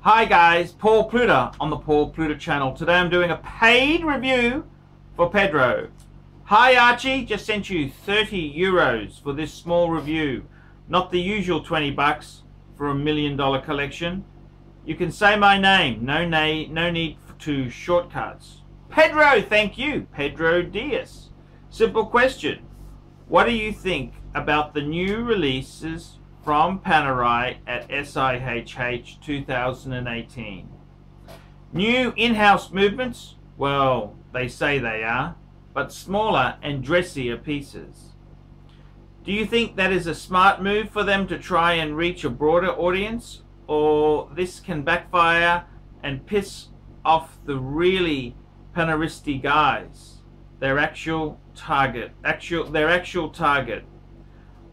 Hi guys, Paul Pluta on the Paul Pluta channel. Today I'm doing a paid review for Pedro. Hi Archie, just sent you 30 euros for this small review. Not the usual 20 bucks for a $1 million collection. You can say my name, no need to shortcuts. Pedro, thank you, Pedro Diaz. Simple question, what do you think about the new releases from PANERAI at SIHH 2018. New in-house movements? Well, they say they are, but smaller and dressier pieces. Do you think that is a smart move for them to try and reach a broader audience, or this can backfire and piss off the really paneristi guys, their actual target?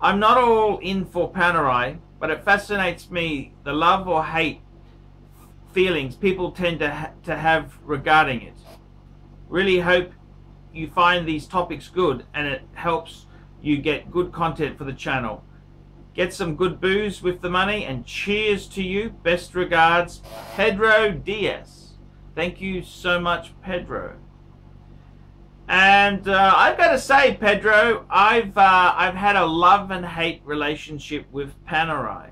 I'm not all in for PANERAI, but it fascinates me the love or hate feelings people tend to have regarding it. Really hope you find these topics good and it helps you get good content for the channel. Get some good booze with the money, and cheers to you. Best regards, Pedro Diaz. Thank you so much, Pedro. And I've got to say, Pedro, I've had a love and hate relationship with PANERAI.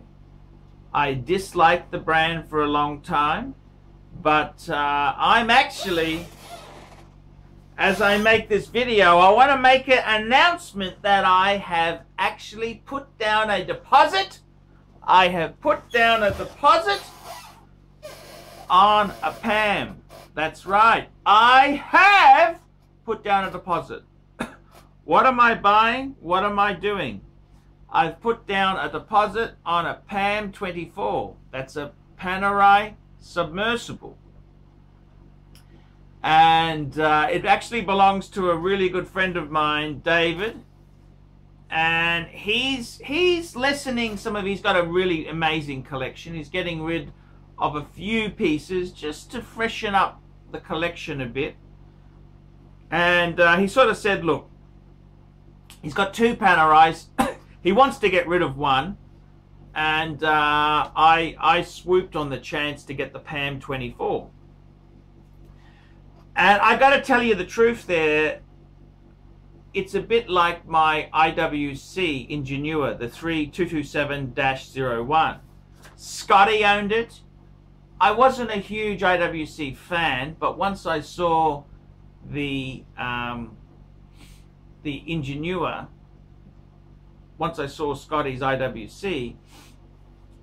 I disliked the brand for a long time, but I'm actually, as I make this video, I want to make an announcement that I have actually put down a deposit. I have put down a deposit on a Pam. That's right. I have put down a deposit. What am I buying? What am I doing? I've put down a deposit on a Pam 24. That's a PANERAI submersible. And it actually belongs to a really good friend of mine, David. And he's lessening some of, he's got a really amazing collection. He's getting rid of a few pieces just to freshen up the collection a bit. And he sort of said, look, he's got two PANERAIs. He wants to get rid of one. And I swooped on the chance to get the Pam 24. And I got to tell you the truth there, it's a bit like my IWC Ingenua, the 3227-01. Scotty owned it. I wasn't a huge IWC fan, but once I saw the Ingenua, once I saw Scotty's IWC,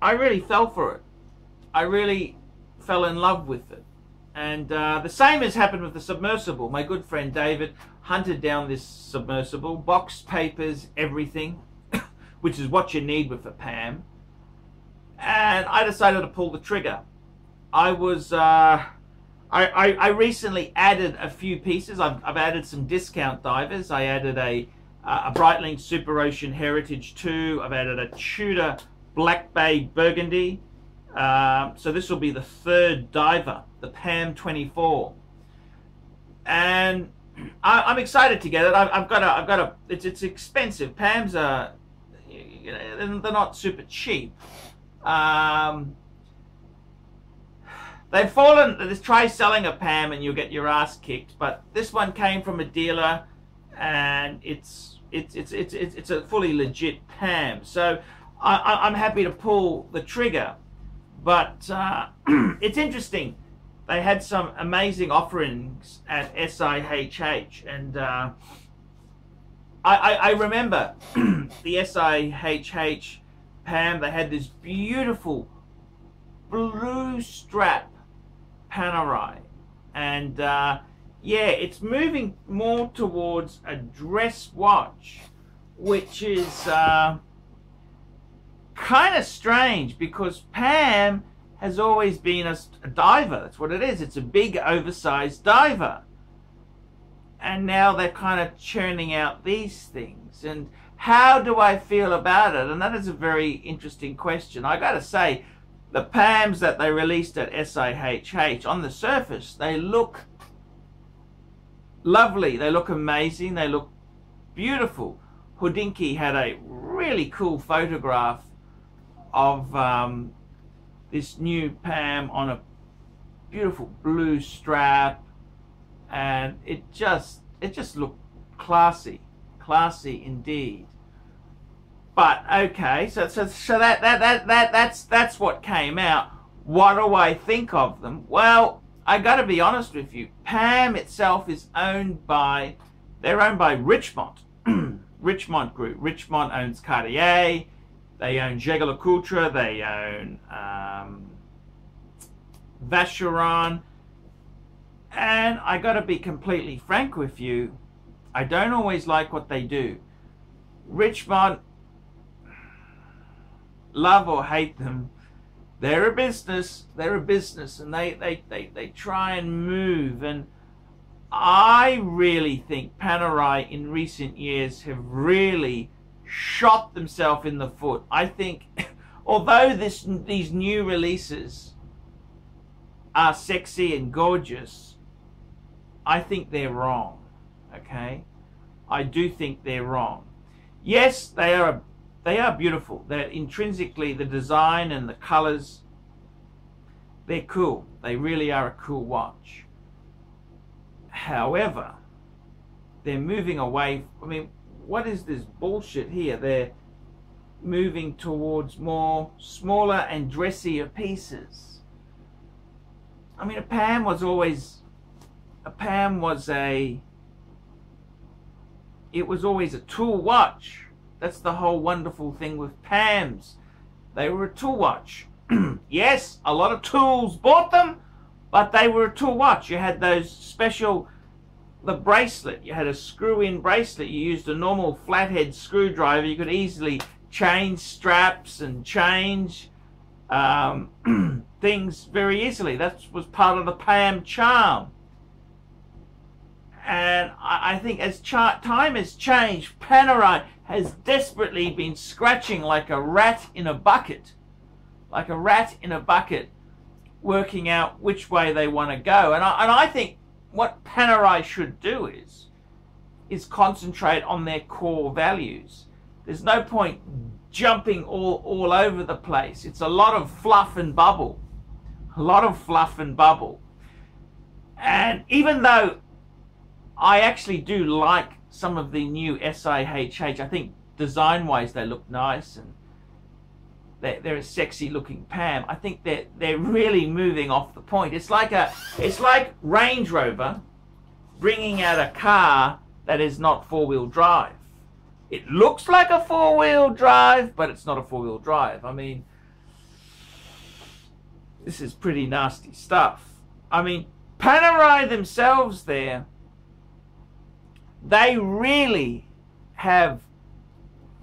I really fell for it. I really fell in love with it. And the same has happened with the submersible. My good friend David hunted down this submersible, box papers, everything, which is what you need with a Pam. And I decided to pull the trigger. I was I recently added a few pieces. I've added some discount divers. I added a Breitling Super Ocean Heritage 2. I've added a Tudor Black Bay Burgundy. So this will be the third diver, the Pam 24. And I'm excited to get it. I've got a. It's expensive. Pams are, you know, they're not super cheap. They've fallen. Try selling a Pam and you'll get your ass kicked. But this one came from a dealer, and it's a fully legit Pam. So I'm happy to pull the trigger. But it's interesting. They had some amazing offerings at SIHH, and I remember the SIHH Pam. They had this beautiful blue strap PANERAI, and yeah, it's moving more towards a dress watch, which is kind of strange because Pam has always been a diver. That's what it is. It's a big oversized diver, and now they're kind of churning out these things. And how do I feel about it? And that is a very interesting question. I gotta say, the Pams that they released at SIHH, on the surface, they look lovely. They look amazing. They look beautiful. Houdinki had a really cool photograph of the this new Pam on a beautiful blue strap, and it just looked classy indeed. But okay, so that's what came out. What do I think of them? Well, I got to be honest with you. Pam itself is owned by, they're owned by Richemont, Richemont Group. Richemont owns Cartier. They own JEWELLERY. They own Vacheron. And I got to be completely frank with you. I don't always like what they do. Richemont, love or hate them, they're a business, and they try and move, and I really think Panerai in recent years have really shot themselves in the foot. I think although these new releases are sexy and gorgeous, I think they're wrong. Okay, I do think they're wrong. Yes, they are beautiful. They're intrinsically, the design and the colors, they're cool. They really are a cool watch. However, they're moving away. I mean, what is this bullshit here? They're moving towards more smaller and dressier pieces. I mean, a Pam was always a tool watch. That's the whole wonderful thing with Pams. They were a tool watch. Yes, a lot of tools bought them, but they were a tool watch. You had those special, the bracelet. You had a screw-in bracelet. You used a normal flathead screwdriver. You could easily change straps and change things very easily. That was part of the Pam charm. And I think as time has changed, Panerai has desperately been scratching like a rat in a bucket. Like a rat in a bucket, working out which way they want to go. And I think what Panerai should do is concentrate on their core values. There's no point jumping all over the place. It's a lot of fluff and bubble. A lot of fluff and bubble. And even though I actually do like some of the new SIHH, I think design-wise they look nice, and they're a sexy-looking Pam. I think they're really moving off the point. It's like Range Rover bringing out a car that is not four-wheel drive. It looks like a four-wheel drive, but it's not a four-wheel drive. I mean, this is pretty nasty stuff. I mean, Panerai themselves there, they really have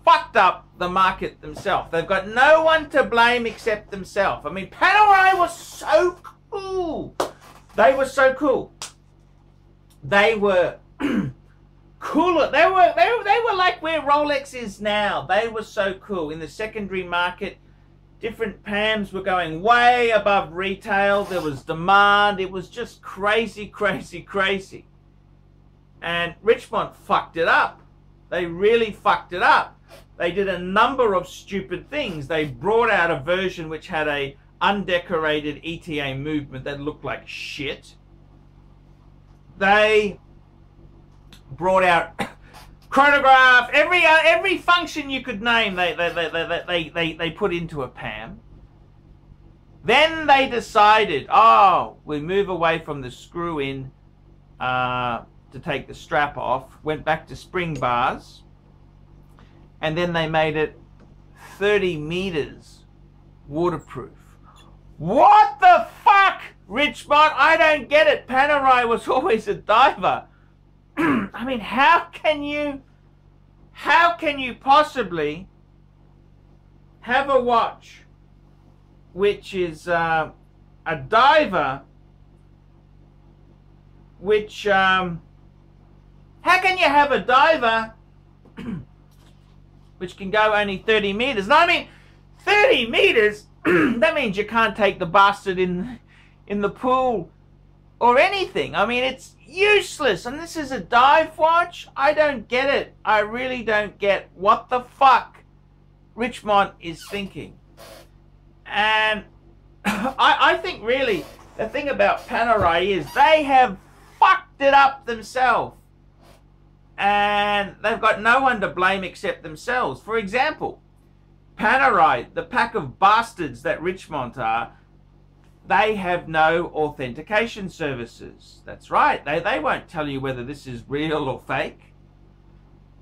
fucked up the market themselves. They've got no one to blame except themselves. I mean, Panerai was so cool. They were so cool. They were cooler. They were like where Rolex is now. They were so cool. In the secondary market, different Pams were going way above retail. There was demand. It was just crazy, crazy, crazy. And Richemont fucked it up. They really fucked it up. They did a number of stupid things. They brought out a version which had a undecorated ETA movement that looked like shit. They brought out chronograph, every function you could name. They put into a Pam. Then they decided, oh, we move away from the screw-in to take the strap off. Went back to spring bars. And then they made it 30 meters waterproof. What the fuck, Richemont? I don't get it. Panerai was always a diver. I mean, how can you possibly have a watch which is a diver, which how can you have a diver which can go only 30 meters? No, I mean, 30 meters, that means you can't take the bastard in the pool or anything. I mean, it's useless. And this is a dive watch? I don't get it. I really don't get what the fuck Richemont is thinking. And I think really the thing about Panerai is they have fucked it up themselves. And they've got no one to blame except themselves. For example, Panerai, the pack of bastards that Richmond are, they have no authentication services. That's right. They won't tell you whether this is real or fake.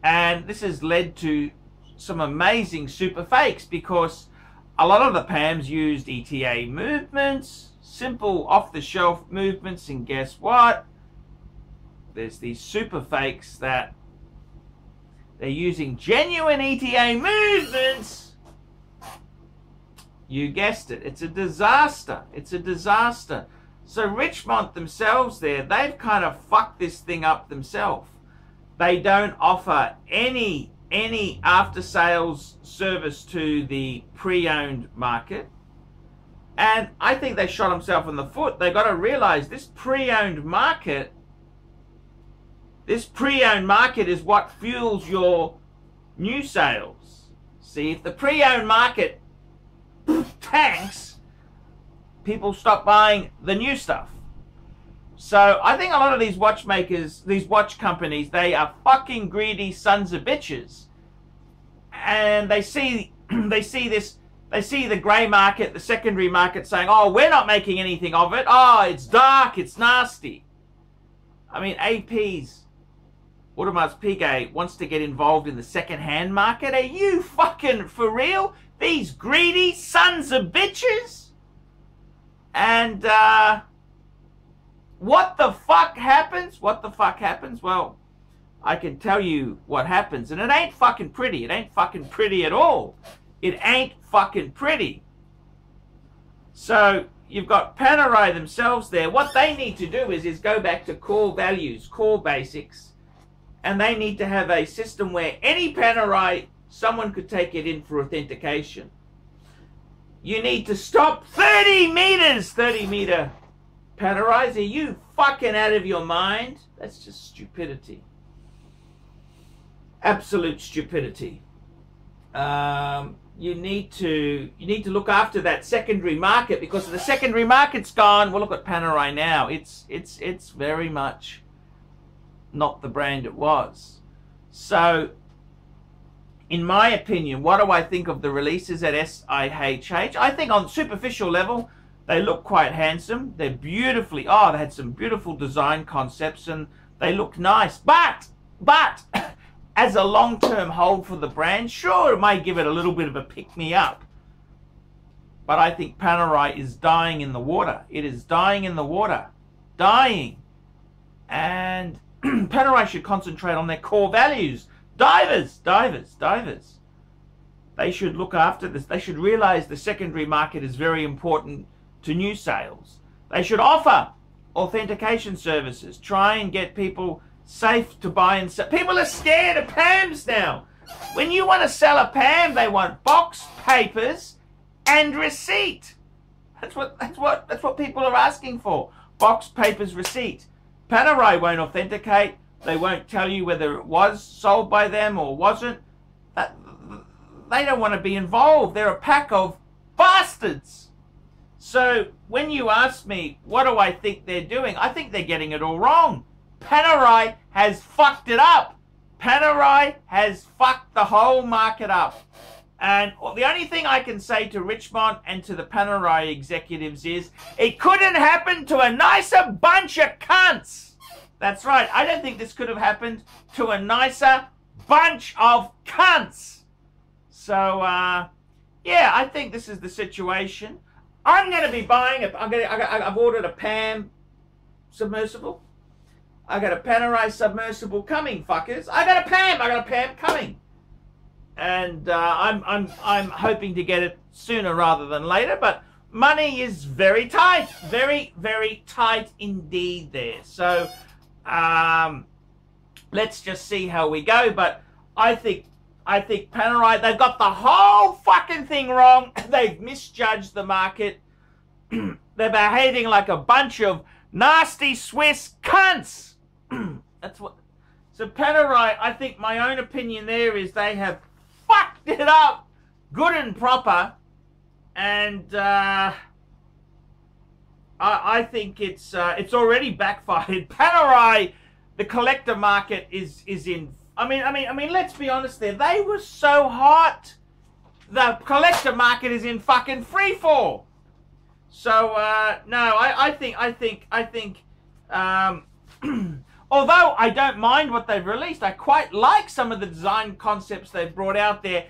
And this has led to some amazing super fakes because a lot of the Pams used ETA movements, simple off-the-shelf movements, and guess what? There's these super fakes that they're using genuine ETA movements. You guessed it. It's a disaster. It's a disaster. So Richmond themselves there, they've kind of fucked this thing up themselves. They don't offer any after-sales service to the pre-owned market. And I think they shot themselves in the foot. They got to realize this pre-owned market is what fuels your new sales. See, if the pre-owned market tanks, people stop buying the new stuff. So I think a lot of these watchmakers, these watch companies, they are fucking greedy sons of bitches. And they see the grey market, the secondary market saying, oh, we're not making anything of it. Oh, it's dark, it's nasty. I mean, AP's, Audemars Piguet, wants to get involved in the second-hand market. Are you fucking for real? These greedy sons of bitches? And, what the fuck happens? What the fuck happens? Well, I can tell you what happens. And it ain't fucking pretty. It ain't fucking pretty at all. It ain't fucking pretty. So you've got Panerai themselves there. What they need to do is go back to core values, core basics. And they need to have a system where any Panerai, someone could take it in for authentication. You need to stop 30 meters, 30 meter Panerais. Are you fucking out of your mind? That's just stupidity. Absolute stupidity. You need to look after that secondary market, because if the secondary market's gone, well, look at Panerai now. It's very much not the brand it was. So, in my opinion, what do I think of the releases at SIHH? I think on superficial level, they look quite handsome. They're beautifully, they had some beautiful design concepts and they look nice. But, as a long-term hold for the brand, sure, it may give it a little bit of a pick-me-up. But I think Panerai is dying in the water. It is dying in the water. Dying. And Panerai should concentrate on their core values. Divers. They should look after this. They should realize the secondary market is very important to new sales. They should offer authentication services. Try and get people safe to buy and sell. People are scared of Pams now. When you want to sell a Pam, they want box, papers, and receipt. That's what people are asking for. Box, papers, receipt. Panerai won't authenticate. They won't tell you whether it was sold by them or wasn't. They don't want to be involved. They're a pack of bastards. So when you ask me, what do I think they're doing? I think they're getting it all wrong. Panerai has fucked it up. Panerai has fucked the whole market up. And the only thing I can say to Richmond and to the Panerai executives is, it couldn't happen to a nicer bunch of cunts. That's right. I don't think this could have happened to a nicer bunch of cunts. So, yeah, I think this is the situation. I'm going to be buying I've ordered a Pam submersible. I got a Panerai submersible coming, fuckers. I got a Pam coming. And I'm hoping to get it sooner rather than later, but money is very tight. Very, very tight indeed there. So, let's just see how we go. But I think Panerai, they've got the whole fucking thing wrong. They've misjudged the market. They're behaving like a bunch of nasty Swiss cunts. That's what. So Panerai, I think my own opinion there is they have fucked it up good and proper. And I think it's already backfired. Panerai, the collector market is in. I mean, let's be honest. They were so hot. The collector market is in fucking free fall. So no, I think. Although I don't mind what they've released, I quite like some of the design concepts they've brought out there.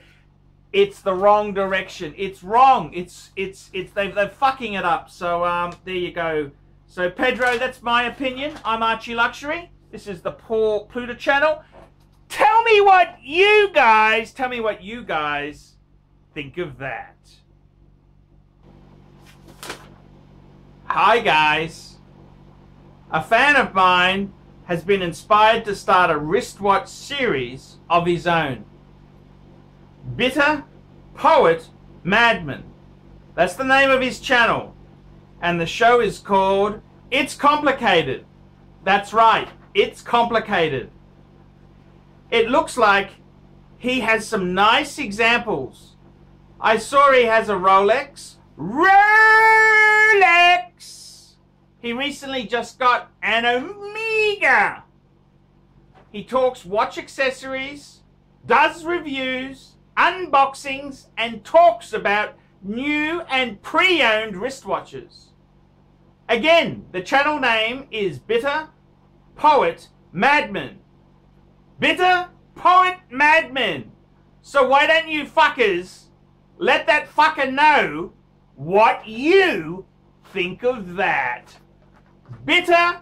It's the wrong direction. It's wrong. They're fucking it up. So there you go. So Pedro, that's my opinion. I'm Archie Luxury. This is the Pluta channel. Tell me what you guys think of that. Hi guys. A fan of mine has been inspired to start a wristwatch series of his own. Bitter Poet Madman. That's the name of his channel. And the show is called It's Complicated. That's right, it's complicated. It looks like he has some nice examples. I saw he has a Rolex. He recently just got an Omega. He talks watch accessories, does reviews, unboxings, and talks about new and pre-owned wristwatches. Again, the channel name is Bitter Poet Madman. Bitter Poet Madman. So why don't you fuckers let that fucker know what you think of that? Bitter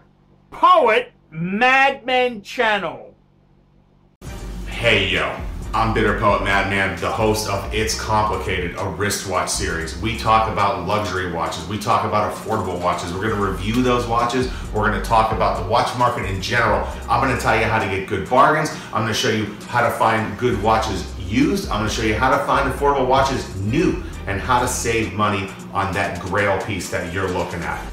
Poet Madman channel. Hey yo, I'm Bitter Poet Madman, the host of It's Complicated, a wristwatch series. We talk about luxury watches, we talk about affordable watches, we're going to review those watches, we're going to talk about the watch market in general. I'm going to tell you how to get good bargains, I'm going to show you how to find good watches used, I'm going to show you how to find affordable watches new, and how to save money on that grail piece that you're looking at.